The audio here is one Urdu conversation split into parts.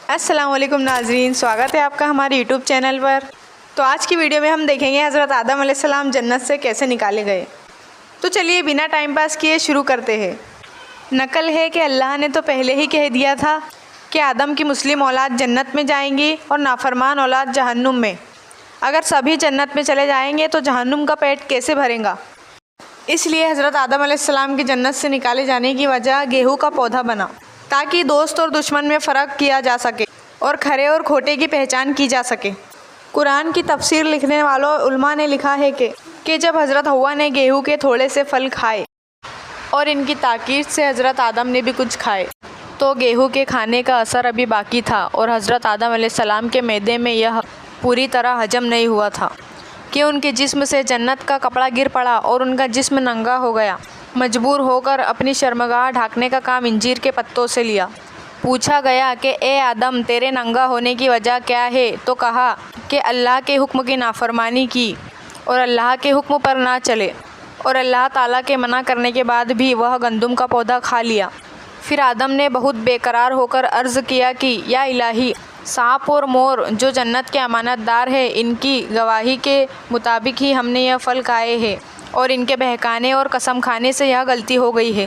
السلام علیکم ناظرین، سواگت ہے آپ کا ہمارے یوٹیوب چینل پر۔ تو آج کی ویڈیو میں ہم دیکھیں گے حضرت آدم علیہ السلام جنت سے کیسے نکالے گئے۔ تو چلیے بنا ٹائم پاس کیے شروع کرتے ہیں۔ نقل ہے کہ اللہ نے تو پہلے ہی کہہ دیا تھا کہ آدم کی مسلم اولاد جنت میں جائیں گی اور نافرمان اولاد جہنم میں۔ اگر سبھی جنت میں چلے جائیں گے تو جہنم کا پیٹ کیسے بھرے گا؟ اس لیے حضرت آدم علیہ السلام کی جنت سے نکالے جانے کی وجہ گیہوں کا پودا بنا، تاکہ دوست اور دشمن میں فرق کیا جا سکے اور کھرے اور کھوٹے کی پہچان کی جا سکے۔ قرآن کی تفسیر لکھنے والوں علماء نے لکھا ہے کہ جب حضرت حوا نے گیہوں کے تھوڑے سے پھل کھائے اور ان کی تاکید سے حضرت آدم نے بھی کچھ کھائے، تو گیہوں کے کھانے کا اثر ابھی باقی تھا اور حضرت آدم علیہ السلام کے معدے میں یہ پوری طرح ہضم نہیں ہوا تھا کہ ان کے جسم سے جنت کا کپڑا گر پڑا اور ان کا جسم ننگا ہو گیا۔ مجبور ہو کر اپنی شرمگاہ ڈھانکنے کا کام انجیر کے پتوں سے لیا۔ پوچھا گیا کہ اے آدم، تیرے ننگا ہونے کی وجہ کیا ہے؟ تو کہا کہ اللہ کے حکم کی نافرمانی کی اور اللہ کے حکم پر نہ چلے، اور اللہ تعالیٰ کے منع کرنے کے بعد بھی وہ گندم کا پودا کھا لیا۔ پھر آدم نے بہت بے قرار ہو کر عرض کیا کہ یا الہی، سانپ اور مور جو جنت کے امانت دار ہیں، ان کی گواہی کے مطابق ہی ہم نے یہ پھل کھائے ہیں، اور ان کے بہکانے اور قسم کھانے سے یہ غلطی ہو گئی ہے۔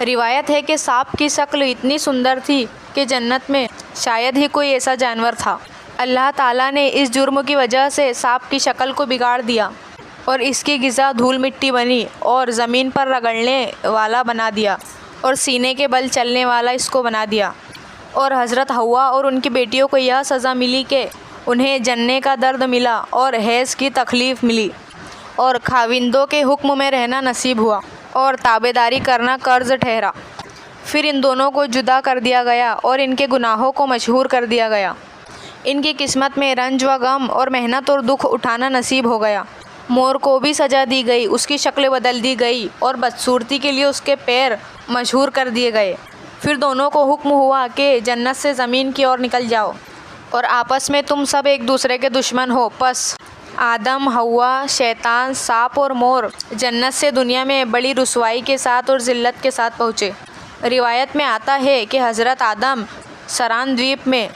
روایت ہے کہ سانپ کی شکل اتنی سندر تھی کہ جنت میں شاید ہی کوئی ایسا جانور تھا۔ اللہ تعالیٰ نے اس جرم کی وجہ سے سانپ کی شکل کو بگاڑ دیا اور اس کی غذا دھول مٹی بنی اور زمین پر رگڑنے والا بنا دیا اور سینے کے بل چلنے والا اس کو بنا دیا۔ اور حضرت حوا اور ان کی بیٹیوں کو یہ سزا ملی کہ انہیں جننے کا درد ملا اور حیض کی تکلیف ملی اور خاوندوں کے حکم میں رہنا نصیب ہوا اور تابعداری کرنا قرض ٹھہرا۔ پھر ان دونوں کو جدا کر دیا گیا اور ان کے گناہوں کو مشہور کر دیا گیا۔ ان کی قسمت میں رنج و غم اور محنت اور دکھ اٹھانا نصیب ہو گیا۔ مور کو بھی سزا دی گئی، اس کی شکل بدل دی گئی اور بدصورتی کے لیے اس کے پیر مشہور کر دیے گئے۔ پھر دونوں کو حکم ہوا کہ جنت سے زمین کی اور نکل جاؤ اور آپس میں تم سب ایک دوسرے کے دشمن ہو۔ پس آدم، حوا، شیطان، سانپ اور مور جنت سے دنیا میں بڑی رسوائی کے ساتھ اور ذلت کے ساتھ پہنچے۔ روایت میں آتا ہے کہ حضرت آدم سران دویپ میں،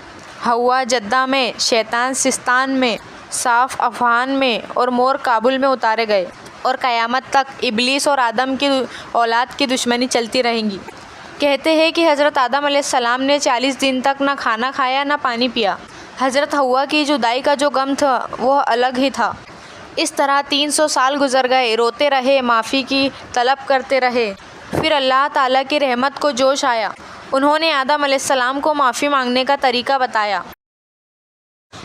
حوا جدہ میں، شیطان سستان میں، سانپ افغان میں اور مور کابل میں اتارے گئے، اور قیامت تک ابلیس اور آدم کی اولاد کی دشمنی چلتی رہیں گی۔ کہتے ہیں کہ حضرت آدم علیہ السلام نے 40 دن تک نہ کھانا کھایا نہ پانی پیا۔ حضرت حوا کی جدائی کا جو غم تھا وہ الگ ہی تھا۔ اس طرح 300 سال گزر گئے، روتے رہے، معافی کی طلب کرتے رہے۔ پھر اللہ تعالیٰ کی رحمت کو جوش آیا، انہوں نے آدم علیہ السلام کو معافی مانگنے کا طریقہ بتایا۔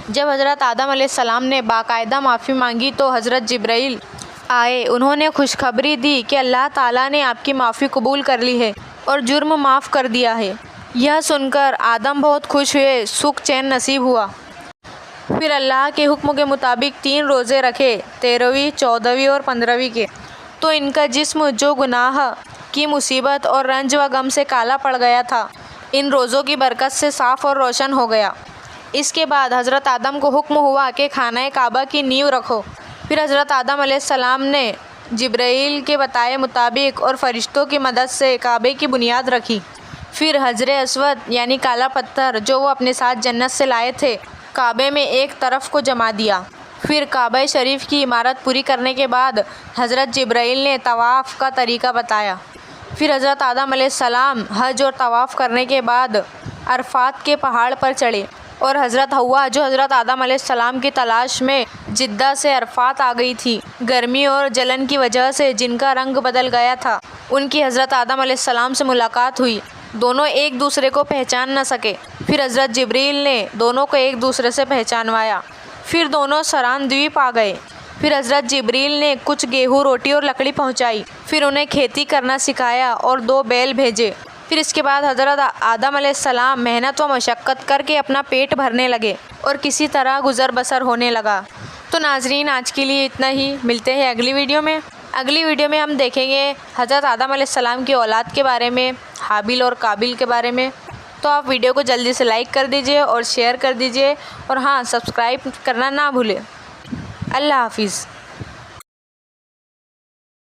جب حضرت آدم علیہ السلام نے باقاعدہ معافی مانگی تو حضرت جبرائیل آئے، انہوں نے خوشخبری دی کہ اللہ تعالیٰ نے آپ کی معافی قبول کر لی ہے اور جرم معاف کر دیا ہے۔ یہ سن کر آدم بہت خوش ہوئے، سکھ چین نصیب ہوا۔ پھر اللہ کے حکم کے مطابق 3 روزے رکھے، 13ویں، 14ویں اور 15ویں کے۔ تو ان کا جسم جو گناہ کی مصیبت اور رنج و غم سے کالا پڑ گیا تھا، ان روزوں کی برکت سے صاف اور روشن ہو گیا۔ اس کے بعد حضرت آدم کو حکم ہوا کہ خانہ کعبہ کی نیو رکھو۔ پھر حضرت آدم علیہ السلام نے جبرائیل کے بتائے مطابق اور فرشتوں کی مدد سے کعبے کی بنیاد رکھی۔ پھر حجر اسود یعنی کالا پتھر جو وہ اپنے ساتھ جنت سے لائے تھے، کعبے میں ایک طرف کو جما دیا۔ پھر کعبہ شریف کی عمارت پوری کرنے کے بعد حضرت جبرائیل نے طواف کا طریقہ بتایا۔ پھر حضرت آدم علیہ السلام حج اور طواف کرنے کے بعد عرفات کے پہاڑ پر چڑھے، اور حضرت حوا جو حضرت آدم علیہ السلام کی تلاش میں جدہ سے عرفات آ گئی تھی، گرمی اور جلن کی وجہ سے جن کا رنگ بدل گیا تھا، ان کی حضرت آدم علیہ السلام سے ملاقات ہوئی۔ دونوں ایک دوسرے کو پہچان نہ سکے، پھر حضرت جبرائیل نے دونوں کو ایک دوسرے سے پہچانوایا۔ پھر دونوں سران دویپ آ گئے۔ پھر حضرت جبرائیل نے کچھ گیہوں، روٹی اور لکڑی پہنچائی۔ پھر انہیں کھیتی کرنا سکھایا اور 2 بیل بھیجے۔ پھر اس کے بعد حضرت آدم علیہ السلام محنت و مشقت کر کے اپنا پیٹ بھرنے لگے اور کسی طرح گزر بسر ہونے لگا۔ تو ناظرین، آج کے لیے اتنا ہی، ملتے ہیں اگلی ویڈیو میں۔ اگلی ویڈیو میں ہم دیکھیں گے حضرت آدم علیہ السلام کی اولاد کے بارے میں، حابیل اور قابیل کے بارے میں۔ تو آپ ویڈیو کو جلدی سے لائک کر دیجئے اور شیئر کر دیجئے، اور ہاں، سبسکرائب کرنا نہ بھولیں۔ اللہ حافظ۔